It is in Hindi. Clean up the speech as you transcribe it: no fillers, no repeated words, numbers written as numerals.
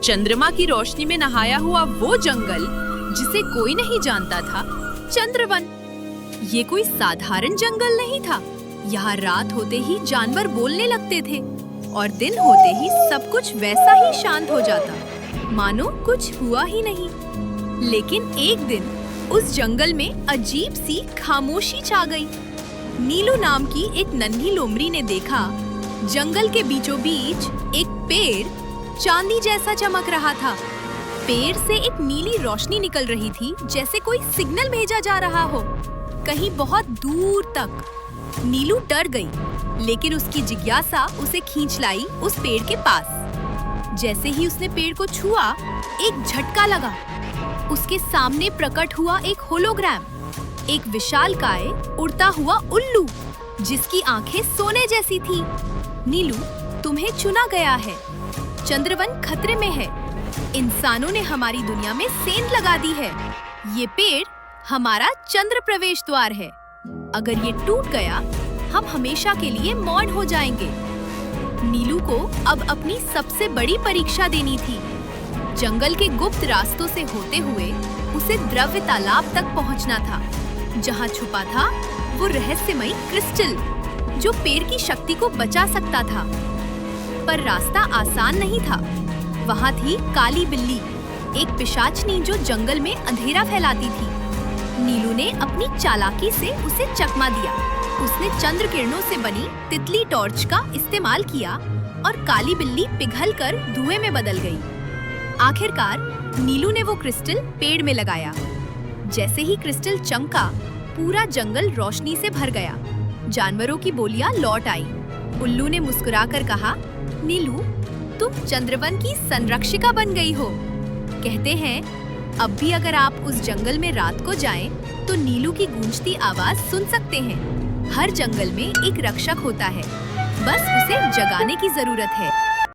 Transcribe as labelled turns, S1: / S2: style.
S1: चंद्रमा की रोशनी में नहाया हुआ वो जंगल जिसे कोई नहीं जानता था, चंद्रवन। ये कोई साधारण जंगल नहीं था। यहाँ रात होते ही जानवर बोलने लगते थे और दिन होते ही सब कुछ वैसा ही शांत हो जाता, मानो कुछ हुआ ही नहीं। लेकिन एक दिन उस जंगल में अजीब सी खामोशी छा गई। नीलू नाम की एक नन्ही लोमड़ी ने देखा, जंगल के बीचों बीच एक पेड़ चांदी जैसा चमक रहा था। पेड़ से एक नीली रोशनी निकल रही थी, जैसे कोई सिग्नल भेजा जा रहा हो, कहीं बहुत दूर तक। नीलू डर गई, लेकिन उसकी जिज्ञासा उसे खींच लाई उस पेड़ के पास। जैसे ही उसने पेड़ को छुआ, एक झटका लगा। उसके सामने प्रकट हुआ एक होलोग्राम, एक विशालकाय उड़ता हुआ उल्लू, जिसकी आंखें सोने जैसी थी। नीलू, तुम्हें चुना गया है। चंद्रवन खतरे में है। इंसानों ने हमारी दुनिया में सेंध लगा दी है। ये पेड़ हमारा चंद्र प्रवेश द्वार है। अगर ये टूट गया, हम हमेशा के लिए मौन हो जाएंगे। नीलू को अब अपनी सबसे बड़ी परीक्षा देनी थी। जंगल के गुप्त रास्तों से होते हुए उसे द्रव्य तालाब तक पहुंचना था, जहां छुपा था वो रहस्यमयी क्रिस्टल, जो पेड़ की शक्ति को बचा सकता था। पर रास्ता आसान नहीं था। वहां थी काली बिल्ली, एक पिशाचनी जो जंगल में अंधेरा फैलाती थी। नीलू ने अपनी चालाकी से उसे चकमा दिया। उसने चंद्र किरणों से बनी तितली टॉर्च का इस्तेमाल किया और काली बिल्ली पिघलकर धुएं में बदल गई। आखिरकार नीलू ने वो क्रिस्टल पेड़ में लगाया। जैसे ही क्रिस्टल चमका, पूरा जंगल रोशनी से भर गया। जानवरों की बोलियां लौट आई। उल्लू ने मुस्कुराकर कहा, नीलू, तुम चंद्रवन की संरक्षिका बन गई हो। कहते हैं अब भी अगर आप उस जंगल में रात को जाएं, तो नीलू की गूंजती आवाज सुन सकते हैं। हर जंगल में एक रक्षक होता है, बस उसे जगाने की जरूरत है।